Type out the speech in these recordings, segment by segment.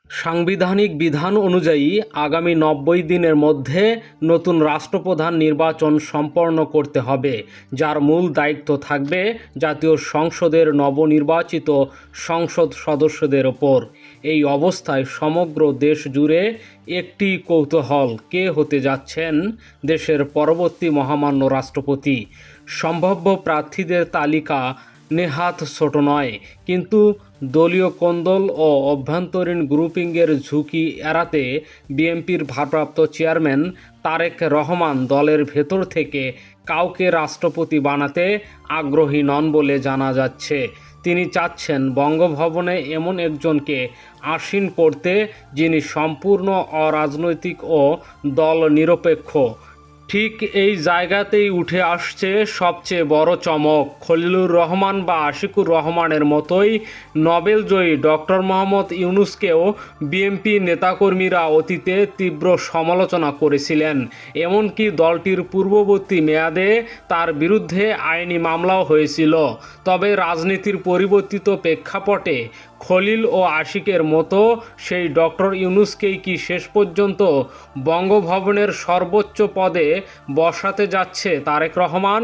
সাংবিধানিক বিধান অনুযায়ী আগামী ৯০ দিনের মধ্যে নতুন রাষ্ট্রপ্রধান নির্বাচন সম্পন্ন করতে হবে, যার মূল দায়িত্ব থাকবে জাতীয় সংসদের নবনির্বাচিত সংসদ সদস্যদের ওপর। এই অবস্থায় সমগ্র দেশ জুড়ে একটি কৌতূহল, কে হতে যাচ্ছেন দেশের পরবর্তী মহামান্য রাষ্ট্রপতি। সম্ভাব্য প্রার্থীদের তালিকা নেহাত ছোট নয়, কিন্তু দলীয় কোন্দল ও অভ্যন্তরীণ গ্রুপিংয়ের ঝুঁকি এড়াতে বিএনপির ভারপ্রাপ্ত চেয়ারম্যান তারেক রহমান দলের ভেতর থেকে কাউকে রাষ্ট্রপতি বানাতে আগ্রহী নন বলে জানা যাচ্ছে। তিনি চাচ্ছেন বঙ্গভবনে এমন একজনকে আসীন করতে যিনি সম্পূর্ণ অরাজনৈতিক ও দল নিরপেক্ষ। ঠিক এই জায়গাতেই উঠে আসছে সবচেয়ে বড় চমক। খলিলুর রহমান বা আশিকুর রহমানের মতোই নোবেলজয়ী ডক্টর মোহাম্মদ ইউনূসকেও বিএনপি নেতাকর্মীরা অতীতে তীব্র সমালোচনা করেছিলেন। এমনকি দলটির পূর্ববর্তী মেয়াদে তার বিরুদ্ধে আইনি মামলাও হয়েছিল। তবে রাজনীতির পরিবর্তিত প্রেক্ষাপটে খলিল ও আশিকের মতো সেই ডক্টর ইউনূসকেই কি শেষ পর্যন্ত বঙ্গভবনের সর্বোচ্চ পদে বসাতে যাচ্ছে তারেক রহমান?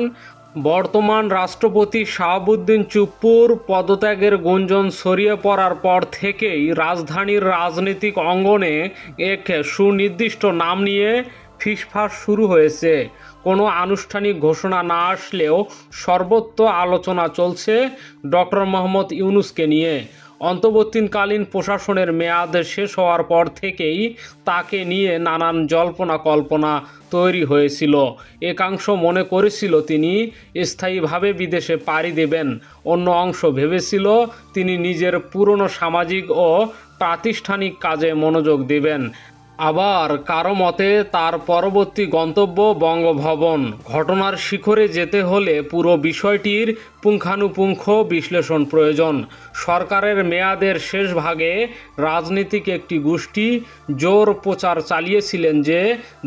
বর্তমান রাষ্ট্রপতি শাহাবুদ্দিন চুপ্পুর পদত্যাগের গুঞ্জন ছড়িয়ে পড়ার পর থেকেই রাজধানীর রাজনৈতিক অঙ্গনে এক সুনির্দিষ্ট নাম নিয়ে ফিসফাস শুরু হয়েছে। কোনো আনুষ্ঠানিক ঘোষণা না আসলেও সর্বত্র আলোচনা চলছে ডক্টর মোহাম্মদ ইউনূসকে নিয়ে। অন্তর্বর্তীকালীন প্রশাসনের মেয়াদ শেষ হওয়ার পর থেকেই তাকে নিয়ে নানান জল্পনা কল্পনা তৈরি হয়েছিল। একাংশ মনে করেছিল তিনি স্থায়ীভাবে বিদেশে পাড়ি দেবেন, অন্য অংশ ভেবেছিল তিনি নিজের পুরনো সামাজিক ও প্রাতিষ্ঠানিক কাজে মনোযোগ দেবেন। আবার কারো মতে তার পরবর্তী গন্তব্য বঙ্গভবন। ঘটনার শিখরে যেতে হলে পুরো বিষয়টির পুঙ্খানুপুঙ্খ বিশ্লেষণ প্রয়োজন। সরকারের মেয়াদের শেষ ভাগে রাজনীতিক একটি গোষ্ঠী জোর প্রচার চালিয়েছিলেন যে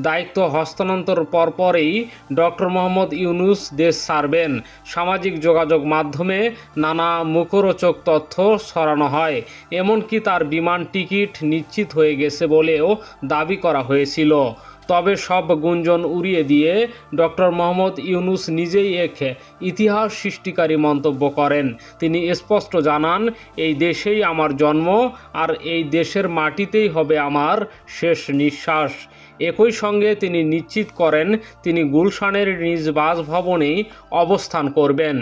দায়িত্ব হস্তান্তর পরপরই ডক্টর মোহাম্মদ ইউনূস দেশ ছাড়বেন। সামাজিক যোগাযোগ মাধ্যমে নানা মুখরোচক তথ্য ছড়ানো হয়, এমনকি তার বিমান টিকিট নিশ্চিত হয়ে গেছে বলেও দাবি করা হয়েছিল। তবে সব গুঞ্জন উড়িয়ে দিয়ে ডক্টর মোহাম্মদ ইউনূস নিজেই এক ইতিহাস সৃষ্টিকারী মন্তব্য করেন। তিনি স্পষ্ট জানান, এই দেশেই আমার জন্ম, আর এই দেশের মাটিতেই হবে আমার শেষ নিঃশ্বাস। একই সঙ্গে তিনি নিশ্চিত করেন তিনি গুলশানের নিজ বাসভবনেই অবস্থান করবেন।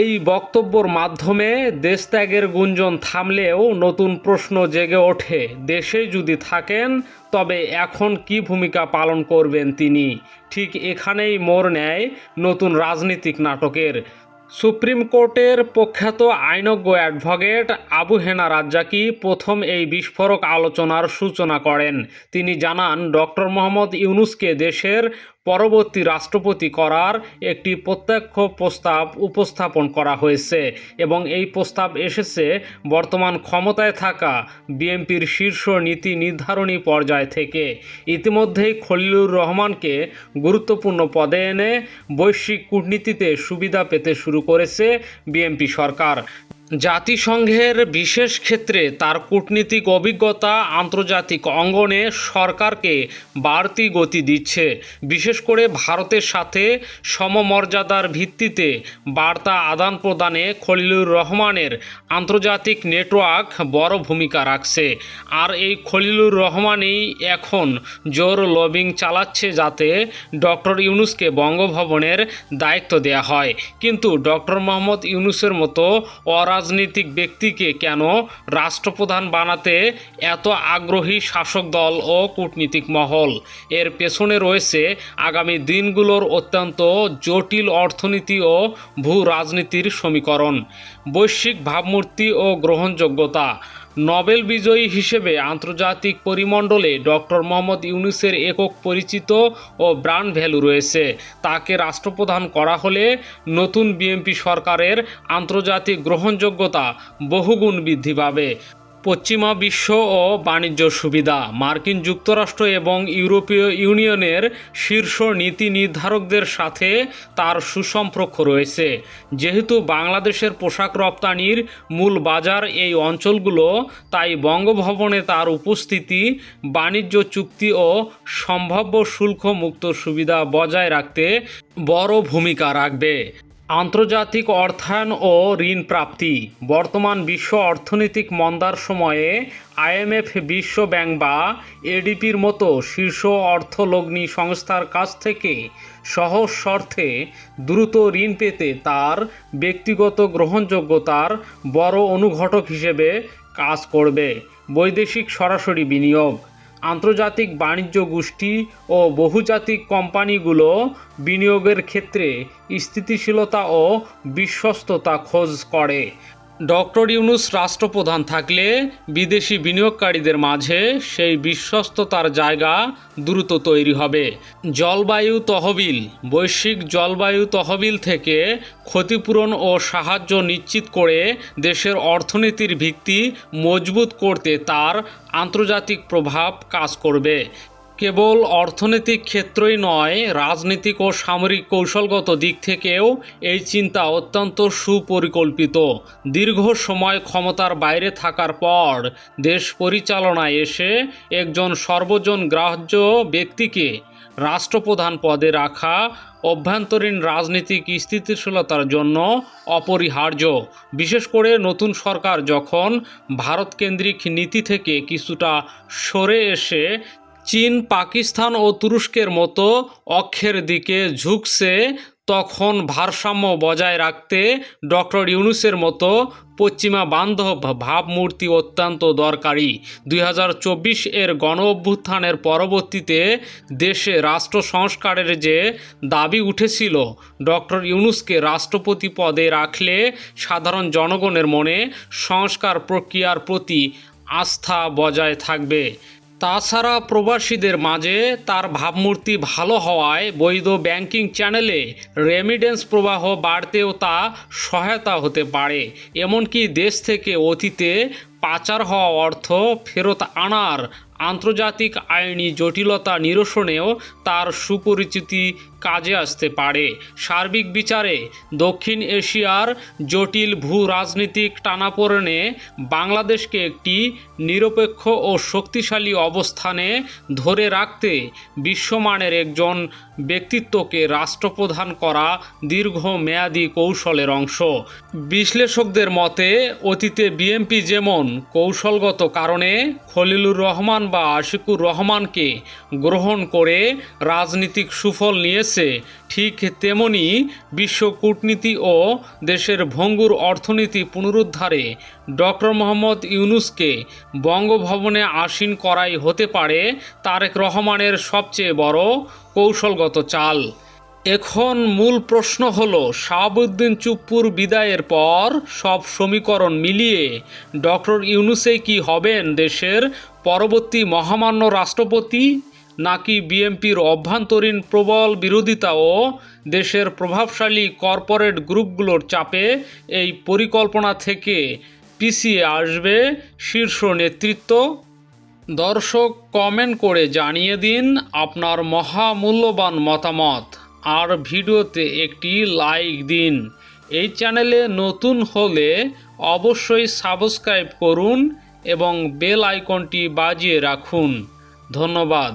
এই বক্তব্যের মাধ্যমে দেশত্যাগের গুঞ্জন থামলেও নতুন প্রশ্ন জেগে ওঠে, দেশে যদি থাকেন তবে এখন কী ভূমিকা পালন করবেন তিনি? ঠিক এখানেই মোড় নেয় নতুন রাজনৈতিক নাটকের। সুপ্রিম কোর্টের প্রখ্যাত আইনজ্ঞ অ্যাডভোকেট আবু হেনা রাজ্জাকী প্রথম এই বিস্ফোরক আলোচনার সূচনা করেন। তিনি জানান, ডক্টর মোহাম্মদ ইউনূসকে দেশের পরবর্তী রাষ্ট্রপতি করার একটি প্রত্যক্ষ প্রস্তাব উপস্থাপন করা হয়েছে এবং এই প্রস্তাব এসেছে বর্তমান ক্ষমতায় থাকা বিএনপির শীর্ষ নীতি নির্ধারণী পর্যায় থেকে। ইতিমধ্যেই খলিলুর রহমানকে গুরুত্বপূর্ণ পদে এনে বৈশ্বিক কূটনীতিতে সুবিধা পেতে শুরু করেছে বিএনপি সরকার। জাতিসংঘের বিশেষ ক্ষেত্রে তার কূটনীতিক অভিজ্ঞতা আন্তর্জাতিক অঙ্গনে সরকারকে বাড়তি গতি দিচ্ছে। বিশেষ করে ভারতের সাথে সমমর্যাদার ভিত্তিতে বার্তা আদান প্রদানে খলিলুর রহমানের আন্তর্জাতিক নেটওয়ার্ক বড় ভূমিকা রাখছে। আর এই খলিলুর রহমানই এখন জোর লবিং চালাচ্ছে যাতে ডক্টর ইউনূসকে বঙ্গভবনের দায়িত্ব দেয়া হয়। কিন্তু ডক্টর মোহাম্মদ ইউনূসের মতো রাজনৈতিক ব্যক্তিকে কেন রাষ্ট্রপ্রধান বানাতে এত আগ্রহী শাসক দল ও কূটনীতিক মহল? এর পেছনে রয়েছে আগামী দিনগুলোর অত্যন্ত জটিল অর্থনীতি ও ভূ রাজনীতির সমীকরণ, বৈশ্বিক ভাবমূর্তি ও গ্রহণযোগ্যতা। নোবেল বিজয়ী হিসেবে আন্তর্জাতিক পরিমণ্ডলে ডক্টর মোহাম্মদ ইউনূসের একক পরিচিত ও ব্র্যান্ড ভ্যালু রয়েছে। তাকে রাষ্ট্রপ্রধান করা হলে নতুন বিএনপি সরকারের আন্তর্জাতিক গ্রহণযোগ্যতা বহুগুণ বৃদ্ধি পাবে। পশ্চিমা বিশ্ব ও বাণিজ্য সুবিধা। মার্কিন যুক্তরাষ্ট্র এবং ইউরোপীয় ইউনিয়নের শীর্ষ নীতি নির্ধারকদের সাথে তার সুসম্পর্ক রয়েছে। যেহেতু বাংলাদেশের পোশাক রপ্তানির মূল বাজার এই অঞ্চলগুলো, তাই বঙ্গভবনে তার উপস্থিতি বাণিজ্য চুক্তি ও সম্ভাব্য শুল্ক মুক্ত সুবিধা বজায় রাখতে বড় ভূমিকা রাখবে। আন্তর্জাতিক অর্থায়ন ও ঋণ প্রাপ্তি। বর্তমান বিশ্ব অর্থনৈতিক মন্দার সময়ে আইএমএফ, বিশ্ব ব্যাংক বা এডিপির মতো শীর্ষ অর্থলগ্নি সংস্থার কাছ থেকে সহজ শর্তে দ্রুত ঋণ পেতে তার ব্যক্তিগত গ্রহণযোগ্যতার বড় অনুঘটক হিসেবে কাজ করবে। বৈদেশিক সরাসরি বিনিয়োগ। আন্তর্জাতিক বাণিজ্য গোষ্ঠী ও বহুজাতিক কোম্পানিগুলো বিনিয়োগের ক্ষেত্রে স্থিতিশীলতা ও বিশ্বস্ততা খোঁজ করে। ডক্টর ইউনূস রাষ্ট্রপ্রধান থাকলে বিদেশি বিনিয়োগকারীদের মাঝে সেই বিশ্বস্ততার জায়গা দ্রুত তৈরি হবে। জলবায়ু তহবিল। বৈশ্বিক জলবায়ু তহবিল থেকে ক্ষতিপূরণ ও সাহায্য নিশ্চিত করে দেশের অর্থনীতির ভিত্তি মজবুত করতে তার আন্তর্জাতিক প্রভাব কাজ করবে। কেবল অর্থনৈতিক ক্ষেত্রই নয়, রাজনৈতিক ও সামরিক কৌশলগত দিক থেকেও এই চিন্তা অত্যন্ত সুপরিকল্পিত। দীর্ঘ সময় ক্ষমতার বাইরে থাকার পর দেশ পরিচালনায় এসে একজন সর্বজনগ্রাহ্য ব্যক্তিকে রাষ্ট্রপ্রধান পদে রাখা অভ্যন্তরীণ রাজনৈতিক স্থিতিশীলতার জন্য অপরিহার্য। বিশেষ করে নতুন সরকার যখন ভারতকেন্দ্রিক নীতি থেকে কিছুটা সরে এসে চীন, পাকিস্তান ও তুরস্কের মতো অক্ষের দিকে ঝুঁকছে, তখন ভারসাম্য বজায় রাখতে ডক্টর ইউনূসের মতো পশ্চিমা বান্ধব ভাবমূর্তি অত্যন্ত দরকারি। 2024 এর গণ অভ্যুত্থানের পরবর্তীতে দেশে রাষ্ট্র সংস্কারের যে দাবি উঠেছিল, ডক্টর ইউনূসকে রাষ্ট্রপতি পদে রাখলে সাধারণ জনগণের মনে সংস্কার প্রক্রিয়ার প্রতি আস্থা বজায় থাকবে। তাছাড়া প্রবাসীদের মাঝে তার ভাবমূর্তি ভালো হওয়ায় বৈধ ব্যাংকিং চ্যানেলে রেমিডেন্স প্রবাহ বাড়তেও তা সহায়তা হতে পারে। এমনকি দেশ থেকে অতীতে পাচার হওয়া অর্থ ফেরত আনার আন্তর্জাতিক আইনি জটিলতা নিরসনেও তার সুপরিচিতি কাজে আসতে পারে। সার্বিক বিচারে দক্ষিণ এশিয়ার জটিল ভূ রাজনৈতিক টানাপোড়েনে বাংলাদেশকে একটি নিরপেক্ষ ও শক্তিশালী অবস্থানে ধরে রাখতে বিশ্বমানের একজন ব্যক্তিত্বকে রাষ্ট্রপ্রধান করা দীর্ঘমেয়াদী কৌশলের অংশ। বিশ্লেষকদের মতে অতীতে বিএনপি যেমন কৌশলগত কারণে খলিলুর রহমান বা আশিকুর রহমানকে গ্রহণ করে রাজনৈতিক সুফল নিয়েছে, ঠিক তেমনি বিশ্ব কূটনীতি ও দেশের ভঙ্গুর অর্থনীতি পুনরুদ্ধারে ডক্টর মোহাম্মদ ইউনূসকে বঙ্গভবনে আসীন করাই হতে পারে তারেক রহমানের সবচেয়ে বড় কৌশলগত চাল। এখন মূল প্রশ্ন হলো, শাহাবুদ্দিন চুপ্পুর বিদায়ের পর সব সমীকরণ মিলিয়ে ডক্টর ইউনূসই কি হবেন দেশের পরবর্তী মহামান্য রাষ্ট্রপতি, নাকি বিএনপির অভ্যন্তরীণ প্রবল বিরোধিতা ও দেশের প্রভাবশালী কর্পোরেট গ্রুপগুলোর চাপে এই পরিকল্পনা থেকে পিছিয়ে আসবে শীর্ষ নেতৃত্ব? দর্শক, কমেন্ট করে জানিয়ে দিন আপনার মহামূল্যবান মতামত, আর ভিডিওতে একটি লাইক দিন। এই চ্যানেলে নতুন হলে অবশ্যই সাবস্ক্রাইব করুন এবং বেল আইকনটি বাজিয়ে রাখুন। ধন্যবাদ।